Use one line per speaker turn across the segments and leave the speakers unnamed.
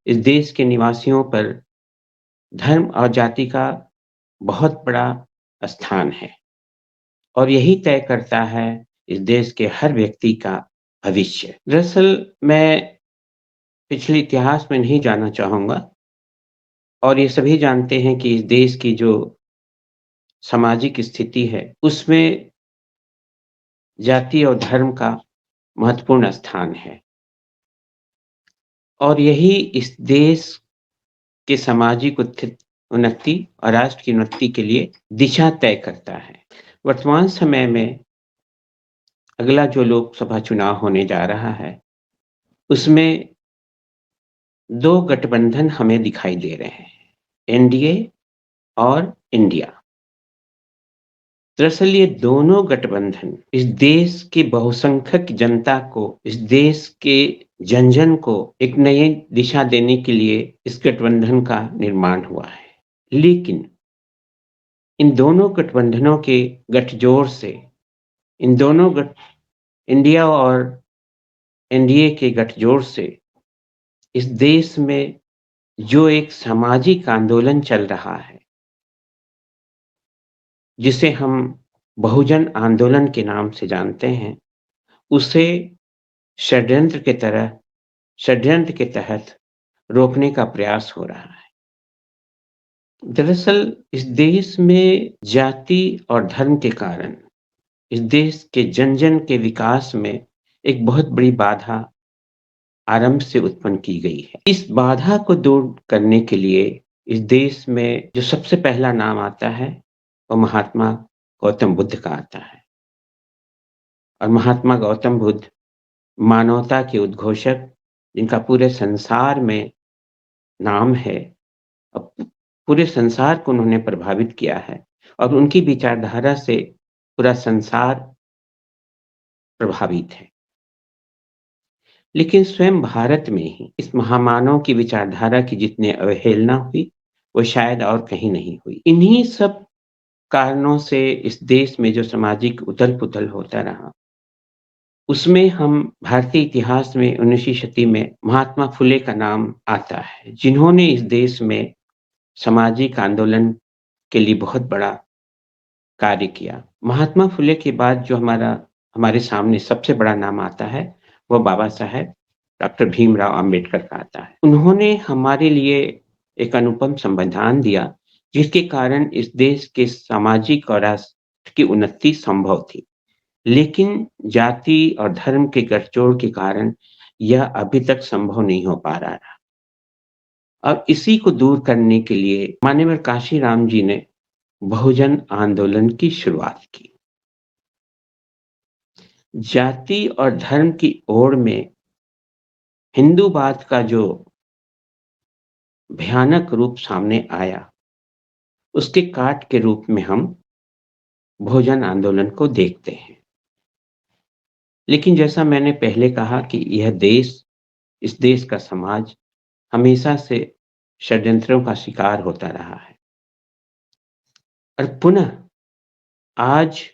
इस देश के निवासियों पर धर्म और जाति का बहुत बड़ा स्थान है और यही तय करता है इस देश के हर व्यक्ति का भविष्य। दरअसल मैं पिछले इतिहास में नहीं जाना चाहूँगा और ये सभी जानते हैं कि इस देश की जो सामाजिक स्थिति है, उसमें जाति और धर्म का महत्वपूर्ण स्थान है और यही इस देश के सामाजिक उन्नति और राष्ट्र की उन्नति के लिए दिशा तय करता है। वर्तमान समय में अगला जो लोकसभा चुनाव होने जा रहा है, उसमें 2 गठबंधन हमें दिखाई दे रहे हैं, एनडीए और इंडिया। दरअसल ये दोनों गठबंधन इस देश की बहुसंख्यक जनता को, इस देश के जन-जन को एक नई दिशा देने के लिए इस गठबंधन का निर्माण हुआ है। लेकिन इन दोनों गठबंधनों के गठजोड़ से, इन दोनों इंडिया और एनडीए के गठजोड़ से इस देश में जो एक सामाजिक आंदोलन चल रहा है, जिसे हम बहुजन आंदोलन के नाम से जानते हैं, उसे षड्यंत्र के तहत रोकने का प्रयास हो रहा है। दरअसल इस देश में जाति और धर्म के कारण इस देश के जन-जन के विकास में एक बहुत बड़ी बाधा आरंभ से उत्पन्न की गई है। इस बाधा को दूर करने के लिए इस देश में जो सबसे पहला नाम आता है, वो महात्मा गौतम बुद्ध का आता है। और महात्मा गौतम बुद्ध मानवता के उद्घोषक, जिनका पूरे संसार में नाम है, अब पूरे संसार को उन्होंने प्रभावित किया है और उनकी विचारधारा से पूरा संसार प्रभावित है। लेकिन स्वयं भारत में ही इस महामानव की विचारधारा की जितनी अवहेलना हुई, वो शायद और कहीं नहीं हुई। इन्हीं सब कारणों से इस देश में जो सामाजिक उथल-पुथल होता रहा, उसमें हम भारतीय इतिहास में 19वीं शती में महात्मा फुले का नाम आता है, जिन्होंने इस देश में सामाजिक आंदोलन के लिए बहुत बड़ा कार्य किया। महात्मा फुले के बाद जो हमारे सामने सबसे बड़ा नाम आता है, वो बाबा साहेब डॉक्टर भीमराव अम्बेडकर का आता है। उन्होंने हमारे लिए एक अनुपम संविधान दिया, जिसके कारण इस देश के सामाजिक और राष्ट्र की उन्नति संभव थी। लेकिन जाति और धर्म के गठजोड़ के कारण यह अभी तक संभव नहीं हो पा रहा था। अब इसी को दूर करने के लिए माननीय काशीराम जी ने बहुजन आंदोलन की शुरुआत की। जाति और धर्म की ओर में हिंदूवाद का जो भयानक रूप सामने आया, उसके काट के रूप में हम बहुजन आंदोलन को देखते हैं। लेकिन जैसा मैंने पहले कहा कि यह देश, इस देश का समाज हमेशा से षड्यंत्रों का शिकार होता रहा है और पुनः आज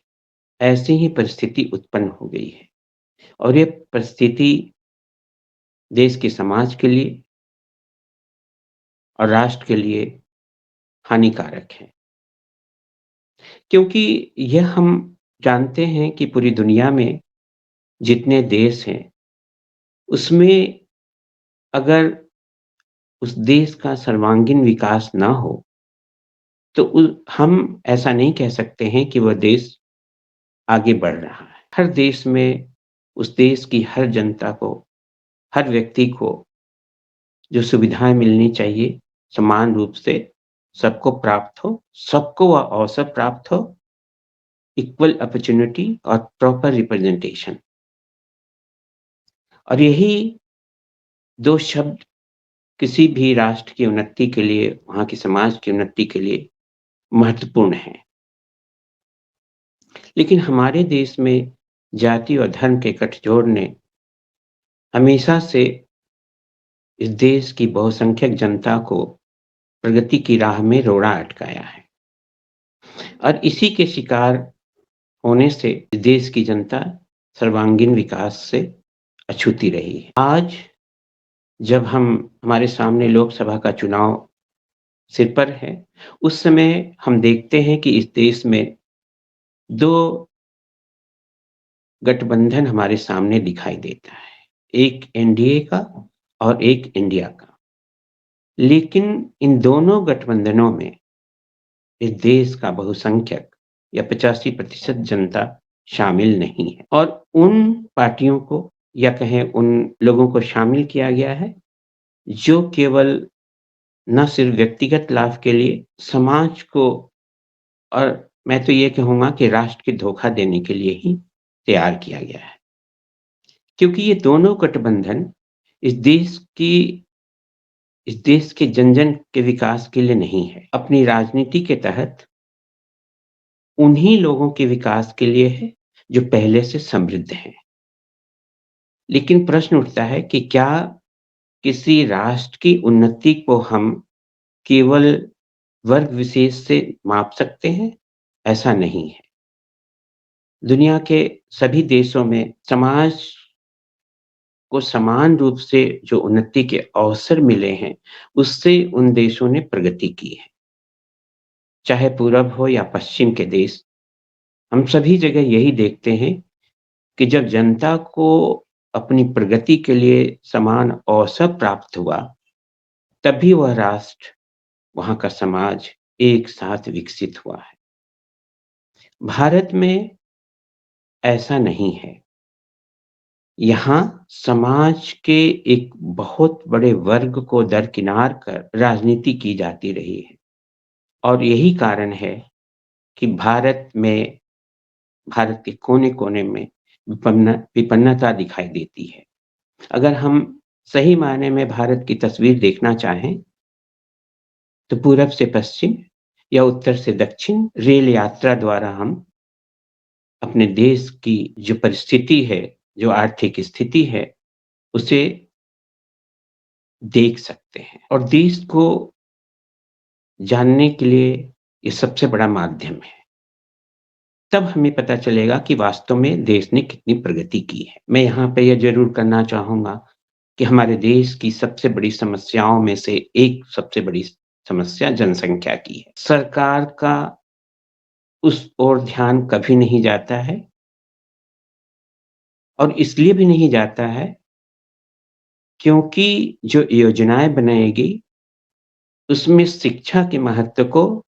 ऐसी ही परिस्थिति उत्पन्न हो गई है और ये परिस्थिति देश के समाज के लिए और राष्ट्र के लिए हानिकारक है। क्योंकि यह हम जानते हैं कि पूरी दुनिया में जितने देश हैं, उसमें अगर उस देश का सर्वांगीण विकास ना हो, तो हम ऐसा नहीं कह सकते हैं कि वह देश आगे बढ़ रहा है। हर देश में उस देश की हर जनता को, हर व्यक्ति को जो सुविधाएँ मिलनी चाहिए, समान रूप से सबको प्राप्त हो, सबको वह अवसर प्राप्त हो, इक्वल अपॉर्च्युनिटी और प्रॉपर रिप्रेजेंटेशन। और यही 2 शब्द किसी भी राष्ट्र की उन्नति के लिए, वहाँ के समाज की उन्नति के लिए महत्वपूर्ण हैं। लेकिन हमारे देश में जाति और धर्म के गठजोड़ ने हमेशा से इस देश की बहुसंख्यक जनता को प्रगति की राह में रोड़ा अटकाया है और इसी के शिकार होने से इस देश की जनता सर्वांगीण विकास से अछूती रही है। आज जब हम हमारे सामने लोकसभा का चुनाव सिर पर है, उस समय हम देखते हैं कि इस देश में 2 गठबंधन हमारे सामने दिखाई देता है, एक एनडीए का और एक इंडिया का। लेकिन इन दोनों गठबंधनों में इस देश का बहुसंख्यक या 85% जनता शामिल नहीं है और उन पार्टियों को या कहें उन लोगों को शामिल किया गया है, जो केवल ना सिर्फ व्यक्तिगत लाभ के लिए समाज को और मैं तो ये कहूँगा कि राष्ट्र को धोखा देने के लिए ही तैयार किया गया है। क्योंकि ये दोनों गठबंधन इस देश की इस देश के जन-जन के विकास के लिए नहीं है। अपनी राजनीति के तहत उन्हीं लोगों के विकास के लिए है, जो पहले से समृद्ध हैं। लेकिन प्रश्न उठता है कि क्या किसी राष्ट्र की उन्नति को हम केवल वर्ग विशेष से माप सकते हैं? ऐसा नहीं है। दुनिया के सभी देशों में समाज को समान रूप से जो उन्नति के अवसर मिले हैं, उससे उन देशों ने प्रगति की है। चाहे पूरब हो या पश्चिम के देश, हम सभी जगह यही देखते हैं कि जब जनता को अपनी प्रगति के लिए समान अवसर प्राप्त हुआ, तभी वह राष्ट्र, वहाँ का समाज एक साथ विकसित हुआ है। भारत में ऐसा नहीं है। यहाँ समाज के एक बहुत बड़े वर्ग को दरकिनार कर राजनीति की जाती रही है और यही कारण है कि भारत के कोने-कोने में विपन्नता दिखाई देती है। अगर हम सही मायने में भारत की तस्वीर देखना चाहें, तो पूरब से पश्चिम या उत्तर से दक्षिण रेल यात्रा द्वारा हम अपने देश की जो परिस्थिति है, जो आर्थिक स्थिति है, उसे देख सकते हैं और देश को जानने के लिए ये सबसे बड़ा माध्यम है। तब हमें पता चलेगा कि वास्तव में देश ने कितनी प्रगति की है। मैं यहाँ पे ये ज़रूर करना चाहूँगा कि हमारे देश की सबसे बड़ी समस्याओं में से एक सबसे बड़ी समस्या जनसंख्या की है। सरकार का उस ओर ध्यान कभी नहीं जाता है और इसलिए भी नहीं जाता है क्योंकि जो योजनाएँ बनाई गई, उसमें शिक्षा के महत्व को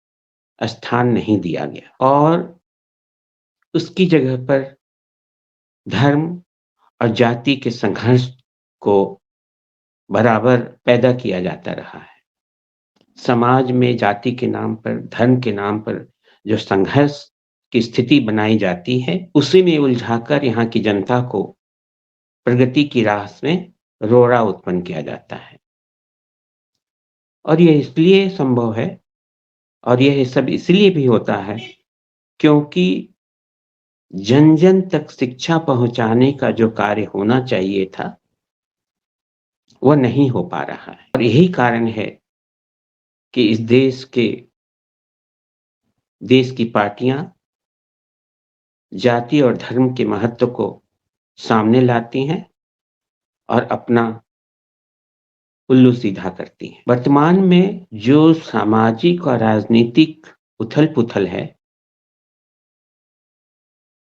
स्थान नहीं दिया गया और उसकी जगह पर धर्म और जाति के संघर्ष को बराबर पैदा किया जाता रहा है। समाज में जाति के नाम पर, धर्म के नाम पर जो संघर्ष की स्थिति बनाई जाती है, उसी में उलझाकर यहाँ की जनता को प्रगति की राह में रोड़ा उत्पन्न किया जाता है। और ये इसलिए संभव है और यह सब इसलिए भी होता है क्योंकि जन-जन तक शिक्षा पहुँचाने का जो कार्य होना चाहिए था, वो नहीं हो पा रहा है। और यही कारण है कि इस देश की पार्टियाँ जाति और धर्म के महत्व को सामने लाती हैं और अपना उल्लू सीधा करती हैं। वर्तमान में जो सामाजिक और राजनीतिक उथल-पुथल है,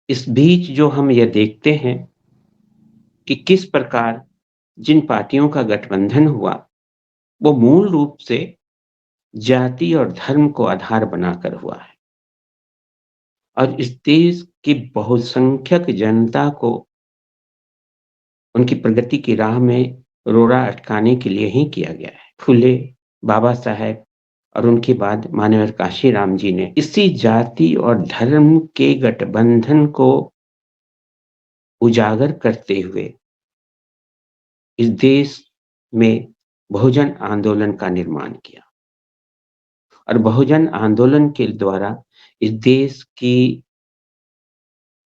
इस बीच जो हम यह देखते हैं कि किस प्रकार जिन पार्टियों का गठबंधन हुआ, वो मूल रूप से जाति और धर्म को आधार बनाकर हुआ है और इस देश की बहुसंख्यक जनता को उनकी प्रगति की राह में रोड़ा अटकाने के लिए ही किया गया है। फुले, बाबा साहेब और उनके बाद माननीय काशीराम जी ने इसी जाति और धर्म के गठबंधन को उजागर करते हुए इस देश में बहुजन आंदोलन का निर्माण किया और बहुजन आंदोलन के द्वारा इस देश की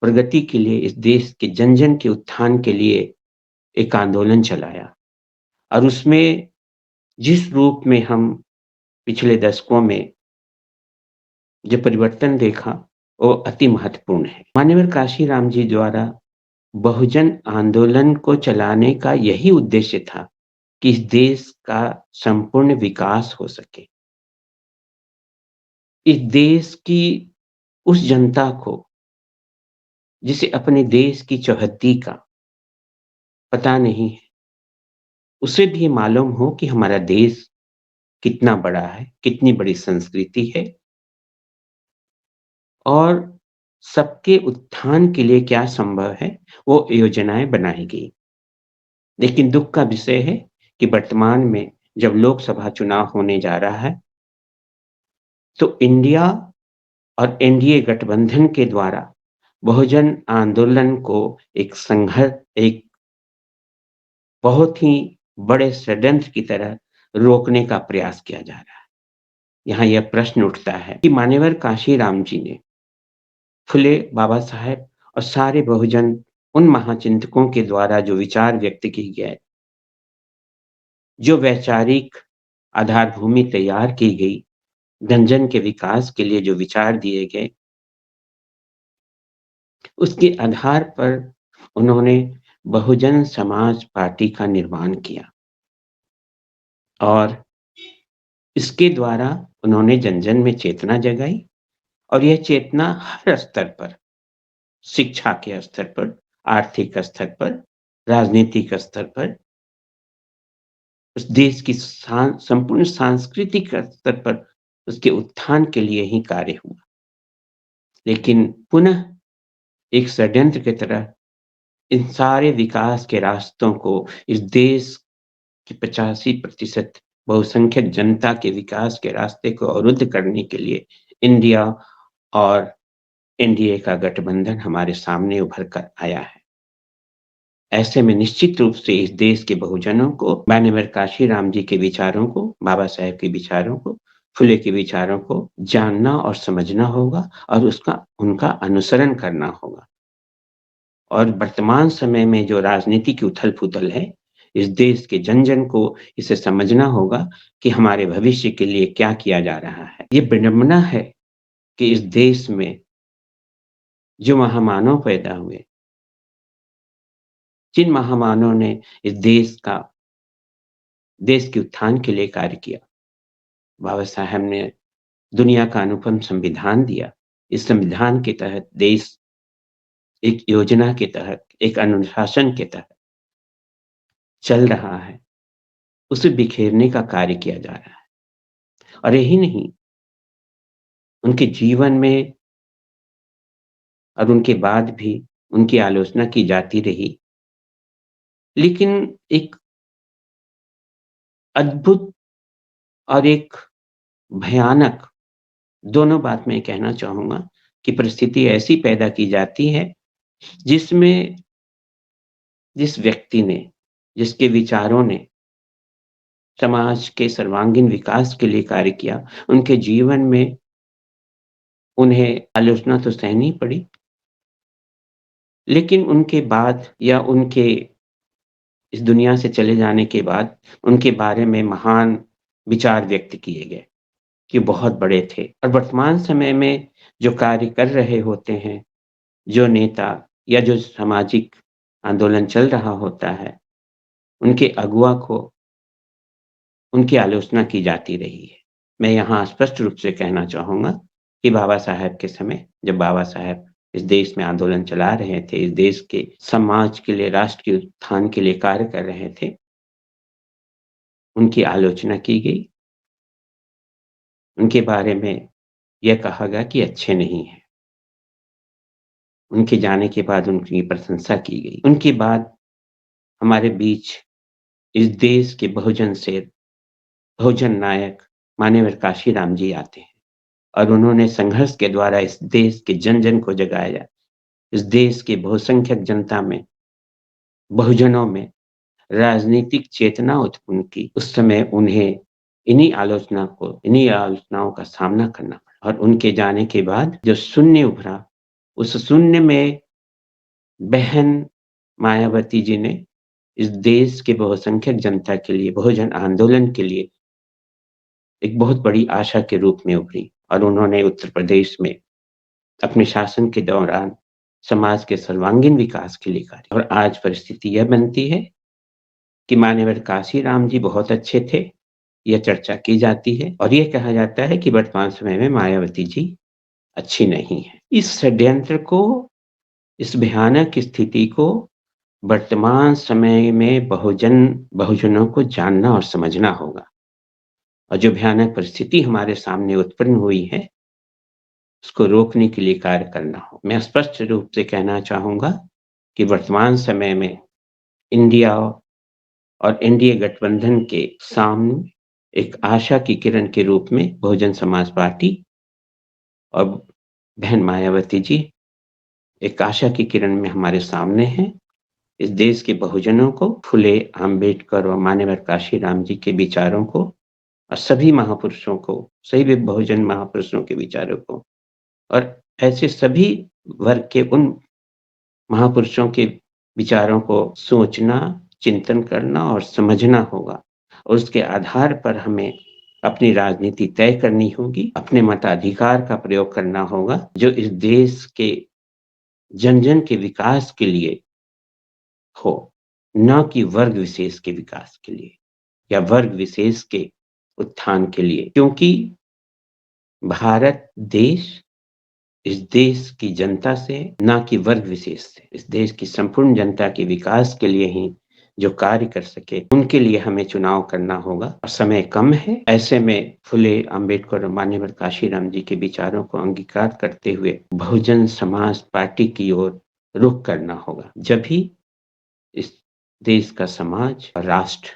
प्रगति के लिए, इस देश के जन-जन के उत्थान के लिए एक आंदोलन चलाया और उसमें जिस रूप में हम पिछले दशकों में जो परिवर्तन देखा, वो अति महत्वपूर्ण है। माननीय काशीराम जी द्वारा बहुजन आंदोलन को चलाने का यही उद्देश्य था कि इस देश का संपूर्ण विकास हो सके। इस देश की उस जनता को जिसे अपने देश की चौहद्दी का पता नहीं है, उसे भी मालूम हो कि हमारा देश कितना बड़ा है, कितनी बड़ी संस्कृति है और सबके उत्थान के लिए क्या संभव है, वो योजनाएँ बनाई गई। लेकिन दुःख का विषय है कि वर्तमान में जब लोकसभा चुनाव होने जा रहा है, तो इंडिया और एनडीए गठबंधन के द्वारा बहुजन आंदोलन को एक बहुत ही बड़े षड्यंत्र की तरह रोकने का प्रयास किया जा रहा है। यहाँ यह प्रश्न उठता है कि मान्यवर कांशीराम जी ने फुले, बाबा साहेब और सारे बहुजन उन महाचिंतकों के द्वारा जो विचार व्यक्त किए गए, जो वैचारिक आधारभूमि तैयार की गई, जन-जन के विकास के लिए जो विचार दिए गए, उसके आधार पर उन्होंने बहुजन समाज पार्टी का निर्माण किया और इसके द्वारा उन्होंने जन-जन में चेतना जगाई और यह चेतना हर स्तर पर, शिक्षा के स्तर पर, आर्थिक स्तर पर, राजनीतिक स्तर पर, उस देश की संपूर्ण सांस्कृतिक स्तर पर उसके उत्थान के लिए ही कार्य हुआ। लेकिन पुनः एक षड्यंत्र की तरह इन सारे विकास के रास्तों को इस देश की 85% बहुसंख्यक जनता के विकास के रास्ते को अवरुद्ध करने के लिए इंडिया और एनडीए का गठबंधन हमारे सामने उभर कर आया है। ऐसे में निश्चित रूप से इस देश के बहुजनों को मान्यवर कांशीराम जी के विचारों को, बाबा साहेब के विचारों को, फुले के विचारों को जानना और समझना होगा और उनका अनुसरण करना होगा। और वर्तमान समय में जो राजनीति की उथल-पुथल है, इस देश के जन-जन को इसे समझना होगा कि हमारे भविष्य के लिए क्या किया जा रहा है। ये विडंबना है कि इस देश में जो महामानव पैदा हुए, जिन महामानव ने इस देश के उत्थान के लिए कार्य किया। बाबा साहब ने दुनिया का अनुपम संविधान दिया। इस संविधान के तहत देश एक योजना के तहत, एक अनुशासन के तहत चल रहा है, उसे बिखेरने का कार्य किया जा रहा है। और यही नहीं, उनके जीवन में और उनके बाद भी उनकी आलोचना की जाती रही। लेकिन एक अद्भुत और एक भयानक दोनों बात मैं कहना चाहूँगा कि परिस्थिति ऐसी पैदा की जाती है, जिसमें जिस व्यक्ति ने, जिसके विचारों ने समाज के सर्वांगीण विकास के लिए कार्य किया, उनके जीवन में उन्हें आलोचना तो सहनी पड़ी, लेकिन उनके बाद या उनके इस दुनिया से चले जाने के बाद उनके बारे में महान विचार व्यक्त किए गए कि बहुत बड़े थे। और वर्तमान समय में जो कार्य कर रहे होते हैं, जो नेता या जो सामाजिक आंदोलन चल रहा होता है, उनके अगुवा को उनकी आलोचना की जाती रही है। मैं यहाँ स्पष्ट रूप से कहना चाहूँगा कि बाबा साहेब के समय जब बाबा साहेब इस देश में आंदोलन चला रहे थे, इस देश के समाज के लिए, राष्ट्र के उत्थान के लिए कार्य कर रहे थे, उनकी आलोचना की गई। उनके बारे में यह कहा गया कि अच्छे नहीं हैं। उनके जाने के बाद उनकी प्रशंसा की गई। उनके बाद हमारे बीच इस देश के बहुजन शेर, बहुजन नायक मान्यवर कांशीराम जी आते हैं और उन्होंने संघर्ष के द्वारा इस देश के जन-जन को जगाया। इस देश के बहुसंख्यक जनता में, बहुजनों में राजनीतिक चेतना उत्पन्न की। उस समय उन्हें इन्हीं आलोचनाओं का सामना करना पड़ा और उनके जाने के बाद जो शून्य उभरा, उस शून्य में बहन मायावती जी ने इस देश के बहुसंख्यक जनता के लिए, बहुजन आंदोलन के लिए एक बहुत बड़ी आशा के रूप में उभरी और उन्होंने उत्तर प्रदेश में अपने शासन के दौरान समाज के सर्वांगीण विकास के लिए कार्य। और आज परिस्थिति यह बनती है कि मान्यवर काशीराम जी बहुत अच्छे थे, यह चर्चा की जाती है और ये कहा जाता है कि वर्तमान समय में मायावती जी अच्छी नहीं हैं। इस षड्यंत्र को, इस भयानक स्थिति को वर्तमान समय में बहुजनों को जानना और समझना होगा और जो भयानक परिस्थिति हमारे सामने उत्पन्न हुई है, उसको रोकने के लिए कार्य करना हो। मैं स्पष्ट रूप से कहना चाहूँगा कि वर्तमान समय में इंडिया और एनडीए गठबंधन के सामने एक आशा की किरण के रूप में बहुजन समाज पार्टी और बहन मायावती जी एक आशा की किरण में हमारे सामने हैं। इस देश के बहुजनों को, फुले, अम्बेडकर और मान्यवर काशीराम जी के विचारों को और सभी महापुरुषों को, सभी बहुजन महापुरुषों के विचारों को और ऐसे सभी वर्ग के उन महापुरुषों के विचारों को सोचना, चिंतन करना और समझना होगा और उसके आधार पर हमें अपनी राजनीति तय करनी होगी, अपने मताधिकार का प्रयोग करना होगा, जो इस देश के जन-जन के विकास के लिए हो, न कि वर्ग विशेष के विकास के लिए या वर्ग विशेष के उत्थान के लिए। क्योंकि भारत देश इस देश की जनता से, ना कि वर्ग विशेष से, इस देश की संपूर्ण जनता के विकास के लिए ही जो कार्य कर सके, उनके लिए हमें चुनाव करना होगा और समय कम है। ऐसे में फुले, अम्बेडकर और मान्यवर काशीराम जी के विचारों को अंगीकार करते हुए बहुजन समाज पार्टी की ओर रुख करना होगा। जब ही इस देश का समाज और राष्ट्र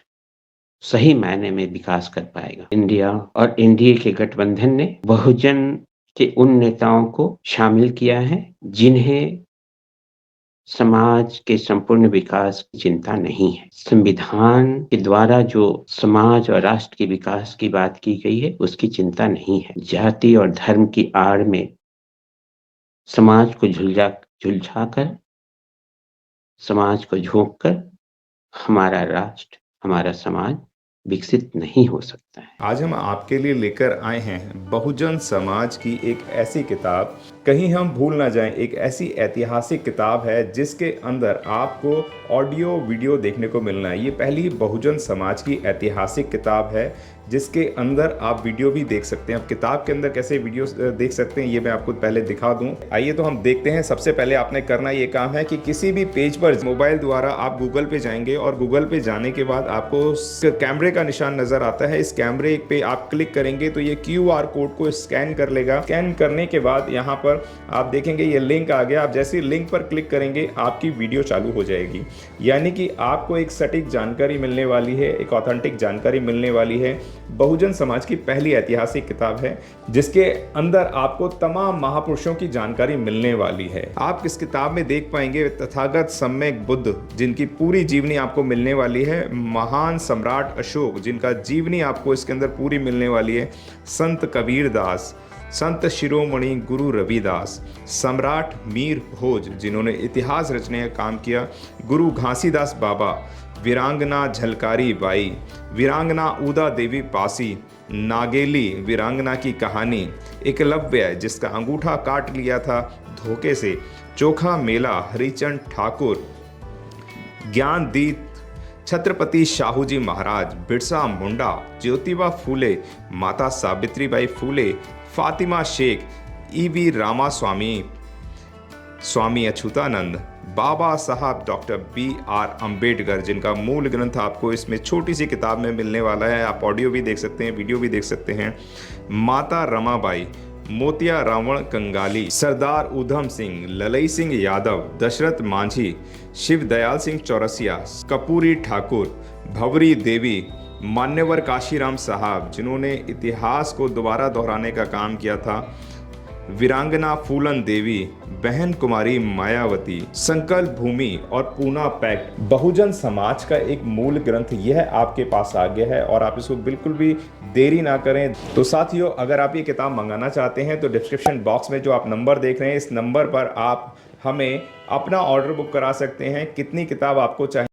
सही मायने में विकास कर पाएगा। इंडिया और एनडीए के गठबंधन ने बहुजन के उन नेताओं को शामिल किया है जिन्हें समाज के संपूर्ण विकास की चिंता नहीं है। संविधान के द्वारा जो समाज और राष्ट्र के विकास की बात की गई है, उसकी चिंता नहीं है। जाति और धर्म की आड़ में समाज को झुलझाकर, समाज को झोंककर हमारा राष्ट्र, हमारा समाज विकसित नहीं हो सकता है।
आज हम आपके लिए लेकर आए हैं बहुजन समाज की एक ऐसी किताब, कहीं हम भूल ना जाएं, एक ऐसी ऐतिहासिक किताब है जिसके अंदर आपको ऑडियो वीडियो देखने को मिलना है। ये पहली बहुजन समाज की ऐतिहासिक किताब है जिसके अंदर आप वीडियो भी देख सकते हैं। अब किताब के अंदर कैसे वीडियो देख सकते हैं ये मैं आपको पहले दिखा दूं। आइए तो हम देखते हैं। सबसे पहले आपने करना ये काम है कि किसी भी पेज पर मोबाइल द्वारा आप गूगल पे जाएंगे और गूगल पे जाने के बाद आपको कैमरे का निशान नजर आता है। इस कैमरे पे आप क्लिक करेंगे तो ये QR कोड को स्कैन कर लेगा। स्कैन करने के बाद यहाँ पर आप देखेंगे ये लिंक आ गया। आप जैसे लिंक पर क्लिक करेंगे आपकी वीडियो चालू हो जाएगी, यानी कि आपको एक सटीक जानकारी मिलने वाली है, एक ऑथेंटिक जानकारी मिलने वाली है। बहुजन समाज की पहली ऐतिहासिक किताब है जिसके अंदर आपको तमाम महापुरुषों की जानकारी मिलने वाली है। आप इस किताब में देख पाएंगे तथागत सम्यक बुद्ध जिनकी पूरी जीवनी आपको मिलने वाली है, महान सम्राट अशोक जिनका जीवनी आपको इसके अंदर पूरी मिलने वाली है, संत कबीर दास, संत शिरोमणि गुरु रविदास, सम्राट मीर भोज जिन्होंने इतिहास रचने का काम किया, गुरु घासीदास बाबा, वीरांगना झलकारी बाई, वीरांगना उदा देवी पासी, नागेली वीरांगना की कहानी, एकलव्य जिसका अंगूठा काट लिया था धोखे से, चोखा मेला हरिचंद ठाकुर, ज्ञानदीप छत्रपति शाहूजी महाराज, बिरसा मुंडा, ज्योतिबा फूले, माता सावित्रीबाई फूले, फातिमा शेख, EV रामास्वामी, स्वामी अच्युतानंद, बाबा साहब डॉक्टर BR अम्बेडकर जिनका मूल ग्रंथ आपको इसमें छोटी सी किताब में मिलने वाला है। आप ऑडियो भी देख सकते हैं, वीडियो भी देख सकते हैं। माता रमाबाई, मोतिया रावण कंगाली, सरदार उधम सिंह, ललई सिंह यादव, दशरथ मांझी, शिव दयाल सिंह चौरसिया, कपूरी ठाकुर, भवरी देवी, मान्यवर काशीराम साहब जिन्होंने इतिहास को दोबारा दोहराने का काम किया था, वीरांगना फूलन देवी, बहन कुमारी मायावती, संकल्प भूमि और पूना पैक्ट। बहुजन समाज का एक मूल ग्रंथ यह आपके पास आ गया है और आप इसको बिल्कुल भी देरी ना करें। तो साथियों, अगर आप ये किताब मंगाना चाहते हैं तो डिस्क्रिप्शन बॉक्स में जो आप नंबर देख रहे हैं इस नंबर पर आप हमें अपना ऑर्डर बुक करा सकते हैं। कितनी किताब आपको चाहिए